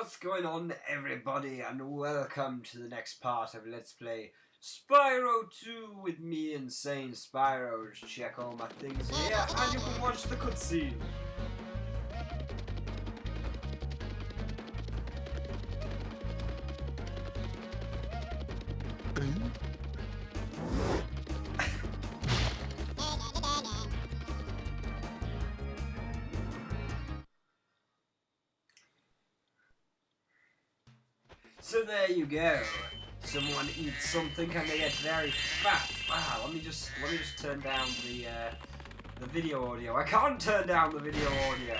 What's going on, everybody, and welcome to the next part of Let's Play Spyro 2 with me, Insane Spyro. Just check all my things here, and you can watch the cutscene. So there you go. Someone eats something and they get very fat. Wow, let me just turn down the video audio. I can't turn down the video audio.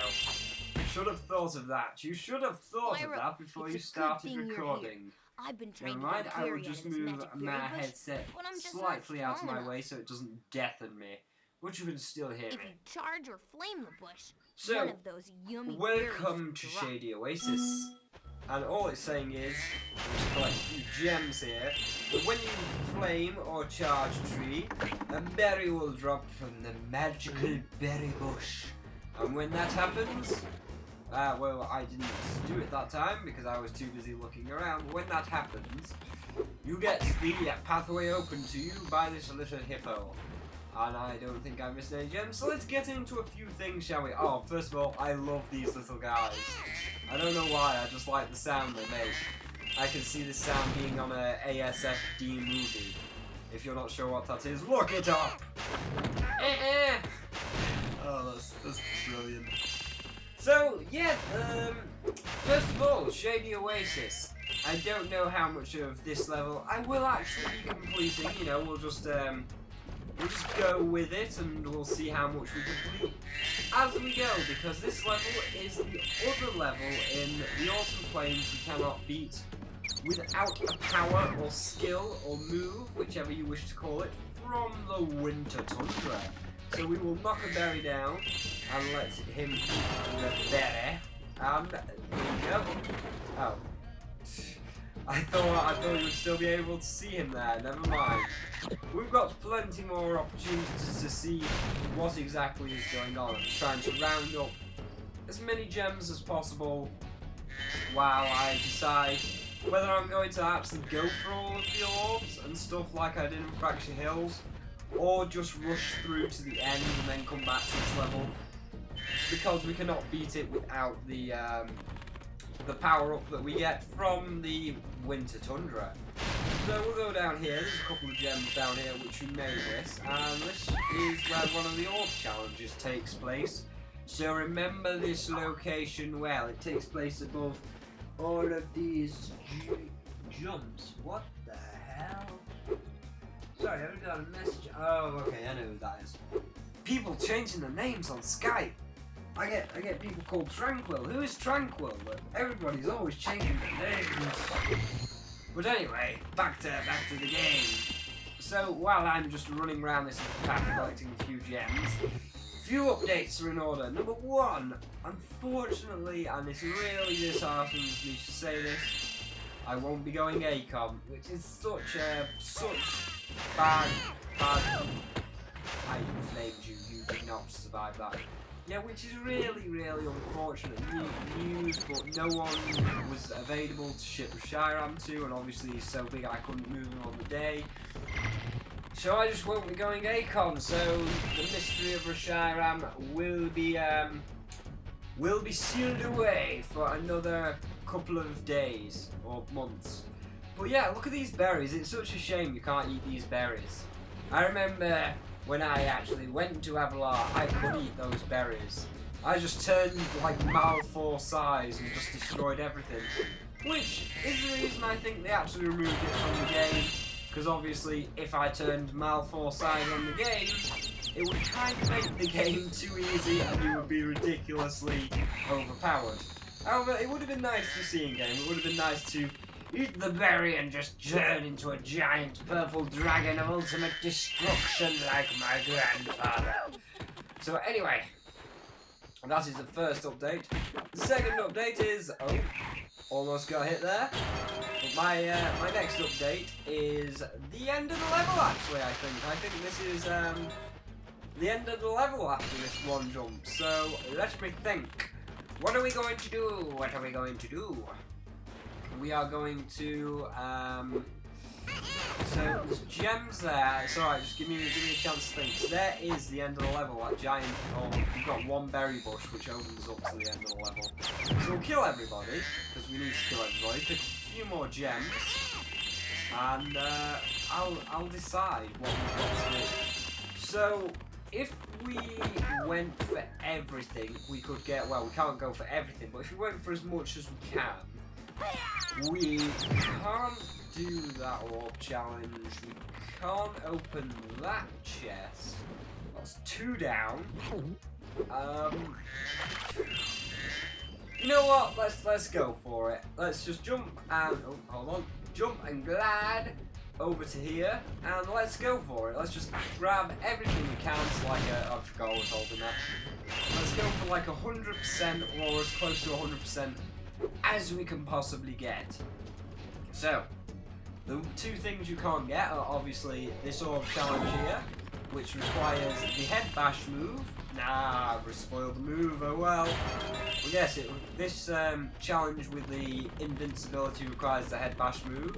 You should have thought of that. You should have thought of that before you started recording. I've been trying Never mind, I will just move my headset slightly out of my way so it doesn't deafen me. But you can still hear if me. you charge or flame the bush, So, one of those yummy welcome berries to drop. Shady Oasis. And all it's saying is, just collect a few gems here, that when you flame or charge a tree, a berry will drop from the magical berry bush. And when that happens, well, I didn't do it that time because I was too busy looking around. But when that happens, you get the pathway open to you by this little hippo. And I don't think I missed any gems, so let's get into a few things, shall we? Oh, first of all, I love these little guys. I don't know why, I just like the sound they make. I can see this sound being on a ASFD movie. If you're not sure what that is, look it up! Oh, that's brilliant. So, yeah, first of all, Shady Oasis. I don't know how much of this level I will actually be completing, you know, we'll just go with it and we'll see how much we complete as we go, because this level is the other level in the Autumn Plains we cannot beat without a power or skill or move, whichever you wish to call it, from the Winter Tundra. So we will knock a berry down and let him eat the berry, and there you go. Oh. I thought you would still be able to see him there, never mind. We've got plenty more opportunities to see what exactly is going on. I'm just trying to round up as many gems as possible while I decide whether I'm going to actually go for all of the orbs and stuff like I did in Fracture Hills, or just rush through to the end and then come back to this level, because we cannot beat it without the power-up that we get from the Winter Tundra. So we'll go down here, there's a couple of gems down here which you may miss, and this is where one of the orb challenges takes place. So remember this location well, it takes place above all of these jumps. What the hell? Sorry, I haven't got a message. Oh, okay, I know who that is. People changing their names on Skype. I get people called Tranquil. Who is Tranquil? Everybody's always changing their names. But anyway, back to the game. So while I'm just running around this path collecting a few gems, a few updates are in order. Number one, unfortunately, and this really disheartens me to say this, I won't be going ACOM, which is such bad. I flamed you. You did not survive that. Yeah, which is really, really unfortunate news, but no one was available to ship Reshiram to, and obviously he's so big I couldn't move him on the day. So I just won't be going ACON, so the mystery of Reshiram will be sealed away for another couple of days, or months. But yeah, look at these berries, it's such a shame you can't eat these berries. I remember when I actually went to Avalar, I could eat those berries. I just turned like Malfour size and just destroyed everything. Which is the reason I think they actually removed it from the game. Because obviously, if I turned Malfour size on the game, it would kind of make the game too easy and you would be ridiculously overpowered. However, it would have been nice to see in game. It would have been nice to eat the berry and just turn into a giant purple dragon of ultimate destruction like my grandfather. So anyway, that is the first update. The second update is, oh, almost got hit there. But my next update is the end of the level actually, I think this is the end of the level after this one jump. So let me think. What are we going to do? What are we going to do? we are going to, so there's gems there. It's alright, just give me a chance to think. There is the end of the level, that giant, you've got one berry bush which opens up to the end of the level. So we'll kill everybody, because we need to kill everybody, pick a few more gems, and I'll decide what we want to do. So, if we went for everything, we could get, well, we can't go for everything, but if we went for as much as we can, we can't do that orb challenge, we can't open that chest, that's 2 down. You know what, let's go for it. Let's just jump and, oh, hold on, jump and glide over to here, and let's go for it. Let's just grab everything we can, so like, I forgot I was holding that. Let's go for like 100% or as close to 100% as we can possibly get. So, the 2 things you can't get are obviously this orb challenge here, which requires the head bash move. Nah, we spoiled the move, oh well. Well yes, this challenge with the invincibility requires the head bash move.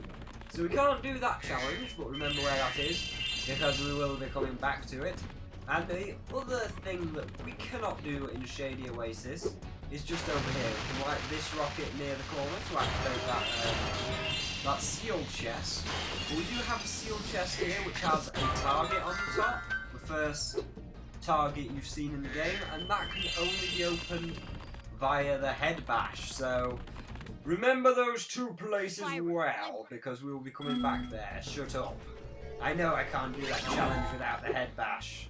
So we can't do that challenge, but remember where that is, because we will be coming back to it. And the other thing that we cannot do in Shady Oasis is just over here. We can light this rocket near the corner to activate that sealed chest. But we do have a sealed chest here which has a target on the top, the first target you've seen in the game, and that can only be opened via the head bash. So remember those 2 places well, because we will be coming back there. Shut up. I know I can't do that challenge without the head bash.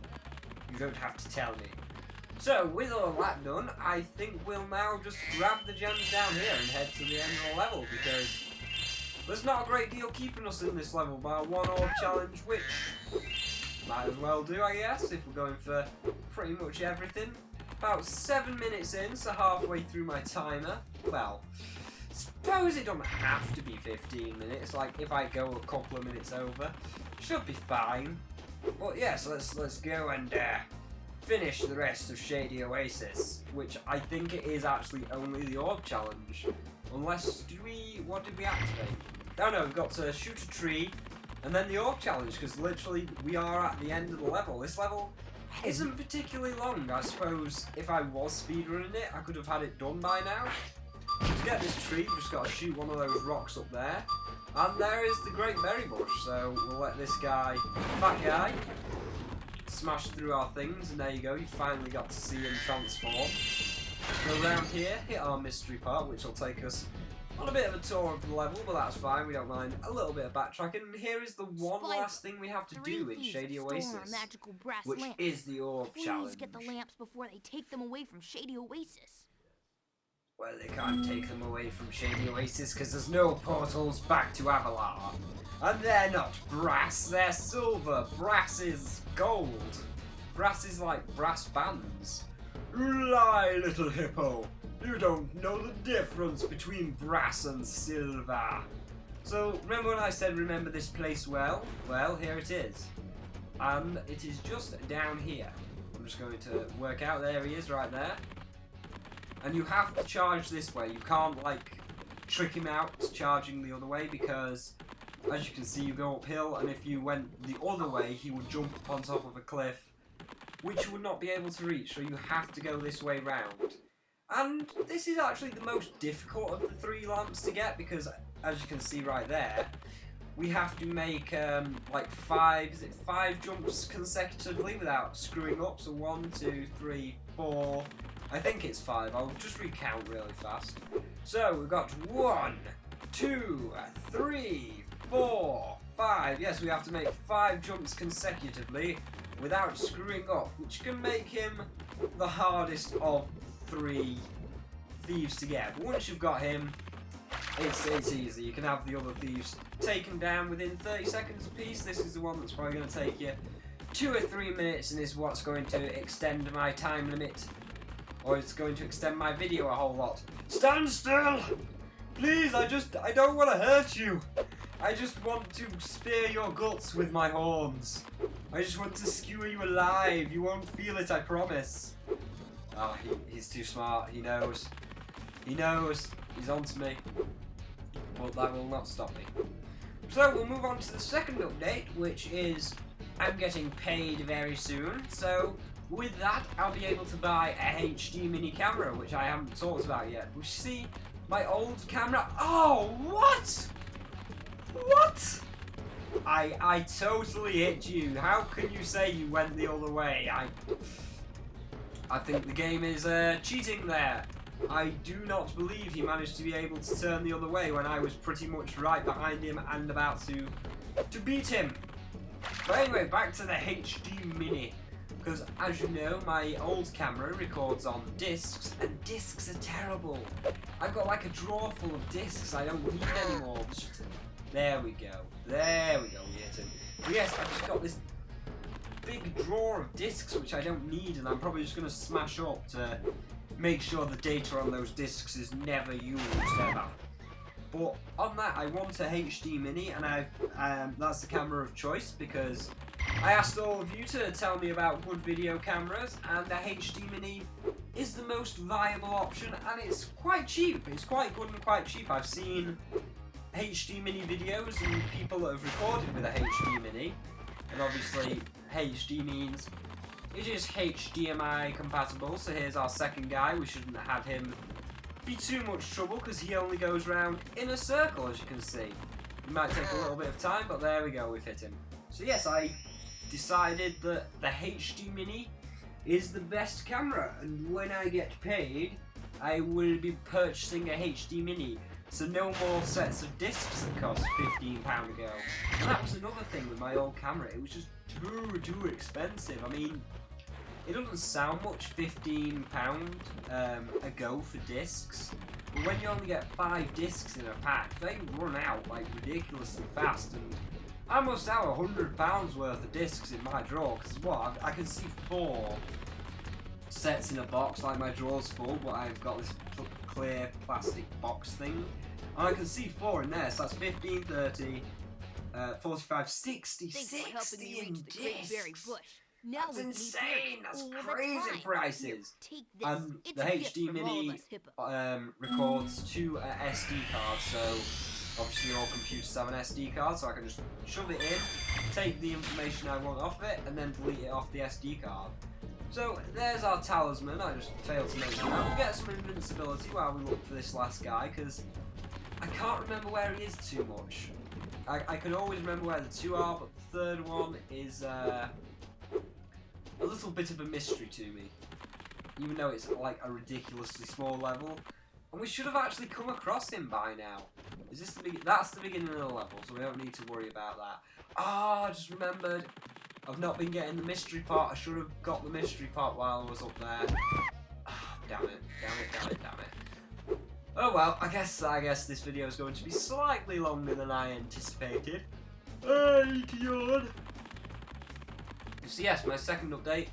You don't have to tell me. So, with all that done, I think we'll now just grab the gems down here and head to the end of the level, because there's not a great deal keeping us in this level by 1 orb challenge, which might as well do, I guess, if we're going for pretty much everything. About 7 minutes in, so halfway through my timer. Well, suppose it don't have to be 15 minutes, like if I go a couple of minutes over, should be fine. But yes, let's go and finish the rest of Shady Oasis, which I think it is actually only the orb challenge. Unless, what did we activate? Oh no, we've got to shoot a tree, and then the orb challenge, because literally we are at the end of the level. This level isn't particularly long. I suppose if I was speedrunning it, I could have had it done by now. To get this tree, we've just got to shoot one of those rocks up there. And there is the great berry bush, so we'll let this guy, fat guy, smash through our things, and there you go, you finally got to see him transform. Go around here, hit our mystery part, which will take us on a bit of a tour of the level, but that's fine, we don't mind a little bit of backtracking. And here is the one last thing we have to do in Shady Oasis, which is the orb challenge. Please get the lamps before they take them away from Shady Oasis. Well, they can't take them away from Shady Oasis because there's no portals back to Avalar. And they're not brass, they're silver. Brass is gold. Brass is like brass bands. You lie, little hippo. You don't know the difference between brass and silver. So, remember when I said remember this place well? Well, here it is. And it is just down here. I'm just going to work out, there he is right there. And you have to charge this way. You can't, like, trick him out charging the other way, because, as you can see, you go uphill, and if you went the other way, he would jump up on top of a cliff, which you would not be able to reach, so you have to go this way round. And this is actually the most difficult of the 3 lamps to get, because, as you can see right there, we have to make, like 5 jumps consecutively without screwing up, so 1, 2, 3, 4... I think it's 5. I'll just recount really fast. So we've got 1, 2, 3, 4, 5. Yes, we have to make 5 jumps consecutively without screwing up, which can make him the hardest of 3 thieves to get. But once you've got him, it's easy. You can have the other thieves taken down within 30 seconds apiece. This is the one that's probably going to take you 2 or 3 minutes, and is what's going to extend my time limit. Or it's going to extend my video a whole lot. Stand still! Please, I don't want to hurt you. I just want to spear your guts with my horns. I just want to skewer you alive. You won't feel it, I promise. He's too smart. He knows. He knows. He's on to me. but that will not stop me. So we'll move on to the second update, which is I'm getting paid very soon. So with that, I'll be able to buy a HD mini camera, which I haven't talked about yet. We see my old camera. Oh, what? What? I totally hit you. How can you say you went the other way? I think the game is cheating there. I do not believe he managed to be able to turn the other way when I was pretty much right behind him and about to beat him. But anyway, back to the HD Mini. Because as you know, my old camera records on discs, and discs are terrible. I've got like a drawer full of discs I don't need anymore. There we go. There we go, we hit him. But yes, I've just got this big drawer of discs which I don't need, and I'm probably just going to smash up to make sure the data on those discs is never used ever. But on that, I want a HD Mini, and that's the camera of choice because I asked all of you to tell me about good video cameras, and the HD Mini is the most viable option, and it's quite cheap. It's quite good and quite cheap. I've seen HD Mini videos and people that have recorded with a HD Mini, and obviously HD means it is HDMI compatible, so here's our second guy. We shouldn't have him be too much trouble because he only goes round in a circle, as you can see. It might take a little bit of time, but there we go, we've hit him. So yes, I decided that the HD Mini is the best camera, and when I get paid, I will be purchasing a HD Mini. So no more sets of discs that cost £15 a go. And that was another thing with my old camera, it was just too expensive. I mean, it doesn't sound much, £15 a go for discs, but when you only get 5 discs in a pack, they run out like ridiculously fast, and I must have £100 worth of discs in my drawer, because what, I can see 4 sets in a box, like my drawer's full, but I've got this clear plastic box thing, and I can see 4 in there, so that's 15, 30, 45, 60, 60 in discs. That's insane! That's crazy prices! And the HD Mini records to an SD card, so obviously all computers have an SD card, so I can just shove it in, take the information I want off it, and then delete it off the SD card. So there's our talisman. I just failed to mention that. We'll get some invincibility while we look for this last guy, because I can't remember where he is too much. I can always remember where the 2 are, but the third one is a little bit of a mystery to me, even though it's like a ridiculously small level, and we should have actually come across him by now. Is this the that's the beginning of the level, so we don't need to worry about that. Ah, I just remembered, I've not been getting the mystery part. I should have got the mystery part while I was up there. Ah, damn it. Oh well, I guess this video is going to be slightly longer than I anticipated. Hey, yawn. So yes, my second update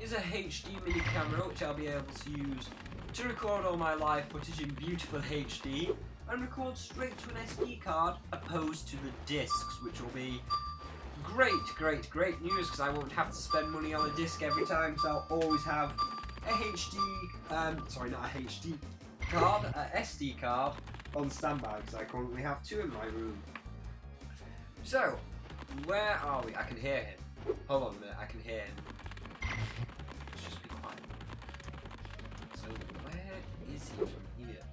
is a HD Mini camera, which I'll be able to use to record all my live footage in beautiful HD and record straight to an SD card opposed to the discs, which will be great news because I won't have to spend money on a disc every time, because I'll always have a sorry, not a HD card, a SD card on standby, because I currently have 2 in my room. So, where are we? I can hear him. Hold on a minute, I can hear him. Let's just be quiet. So, where is he from here?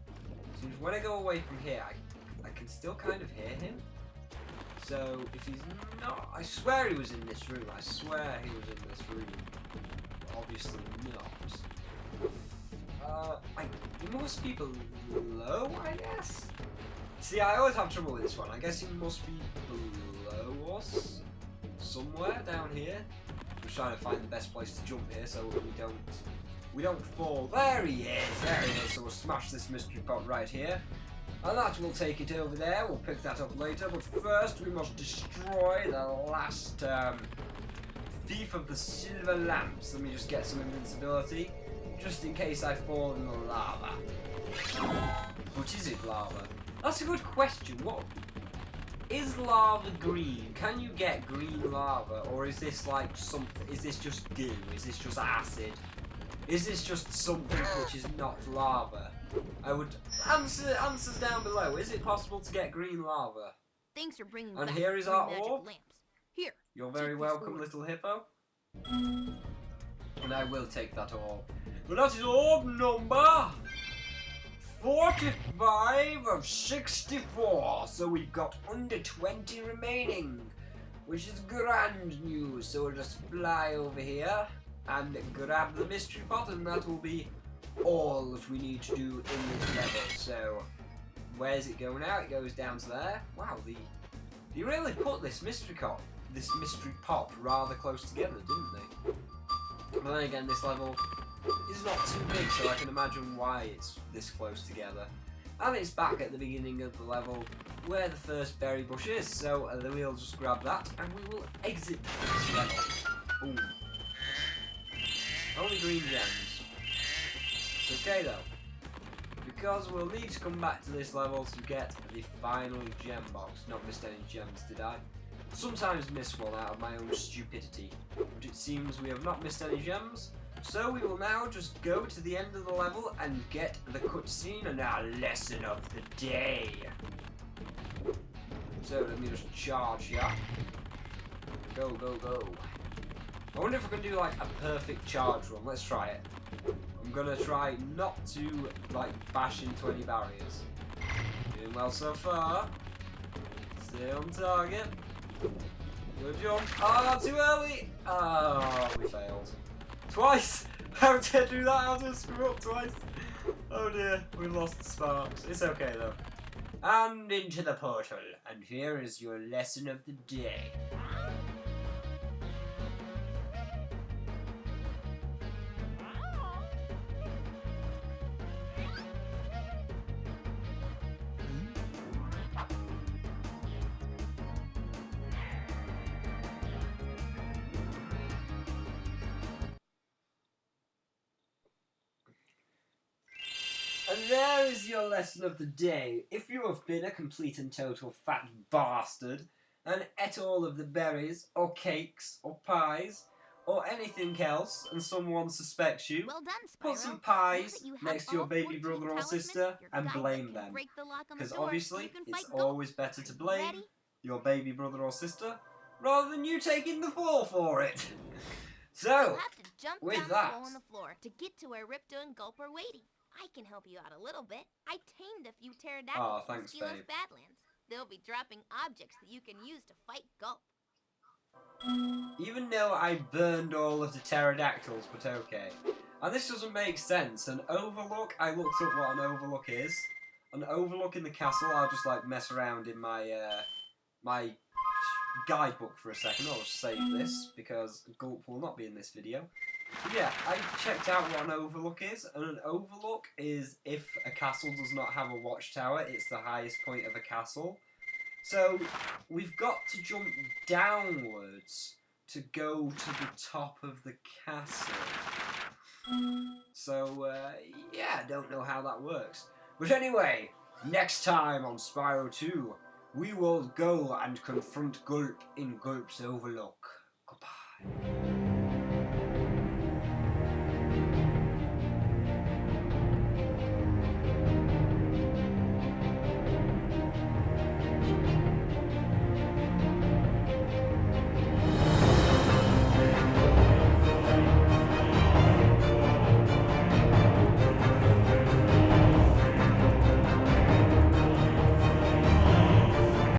So, when I go away from here, I can still kind of hear him. So, if he's not... I swear he was in this room. I swear he was in this room. But obviously not. He must be below, I guess? See, I always have trouble with this one. I guess he must be below us. Somewhere down here. I'm just trying to find the best place to jump here so we don't fall. There he is. So we'll smash this mystery pot right here, and that will take it over there. We'll pick that up later, but first we must destroy the last thief of the silver lamps. Let me just get some invincibility, just in case I fall in the lava. But is it lava? That's a good question. What? Is lava green? Can you get green lava, or is this like something? Is this just goo? Is this just acid? Is this just something which is not lava? I would answers down below. Is it possible to get green lava? Thanks for bringing And back here is the our magic orb. lamps. Here. You're very take this welcome, orb. little hippo. And I will take that orb. But that is orb number 45 of 64. So we've got under 20 remaining, which is grand news. So we'll just fly over here and grab the mystery pot, and that will be all that we need to do in this level. So where's it going now? It goes down to there. Wow, they really put this mystery pot rather close together, didn't they? But then again, this level is not too big, so I can imagine why it's this close together. And it's back at the beginning of the level where the first berry bush is, so we'll just grab that and we will exit this level. Ooh. Only green gems. It's okay though, because we'll need to come back to this level to get the final gem box. Not missed any gems, did I? Sometimes miss one out of my own stupidity, but it seems we have not missed any gems. So we will now just go to the end of the level and get the cutscene and our lesson of the day. So let me just charge here. Go, go, go. I wonder if I can do like a perfect charge run. Let's try it. I'm gonna try not to like bash into any barriers. Doing well so far. Stay on target. Good jump. Oh, not too early. Oh, we failed. Twice! How did I do that? How did I screw up twice? Oh dear, we lost the sparks. It's okay though. And into the portal. And here is your lesson of the day. And there is your lesson of the day. If you have been a complete and total fat bastard and ate all of the berries, or cakes, or pies, or anything else, and someone suspects you, Well done, Spyro. put some Now pies that you have next to your all baby 14 brother or talismans, sister your and guide blame can them. break the lock on the Because door so obviously, you can it's fight Gulp. always better to Are you blame ready? your baby brother or sister rather than you taking the fall for it. You'll So, have to jump with down that, the hole in the floor to get to where Ripto and Gulp are waiting. I can help you out a little bit. I tamed a few pterodactyls Aw, in thanks, Skilo's babe. Badlands. They'll be dropping objects that you can use to fight Gulp. even though I burned all of the pterodactyls, but okay. And this doesn't make sense. An overlook, I looked up what an overlook is. An overlook in the castle, I'll just like mess around in my my guidebook for a second. I'll just save this, because Gulp will not be in this video. But yeah, I checked out what an overlook is, and an overlook is if a castle does not have a watchtower, it's the highest point of a castle. So, we've got to jump downwards to go to the top of the castle. So, yeah, I don't know how that works. But anyway, next time on Spyro 2, we will go and confront Gulp in Gulp's Overlook. Goodbye.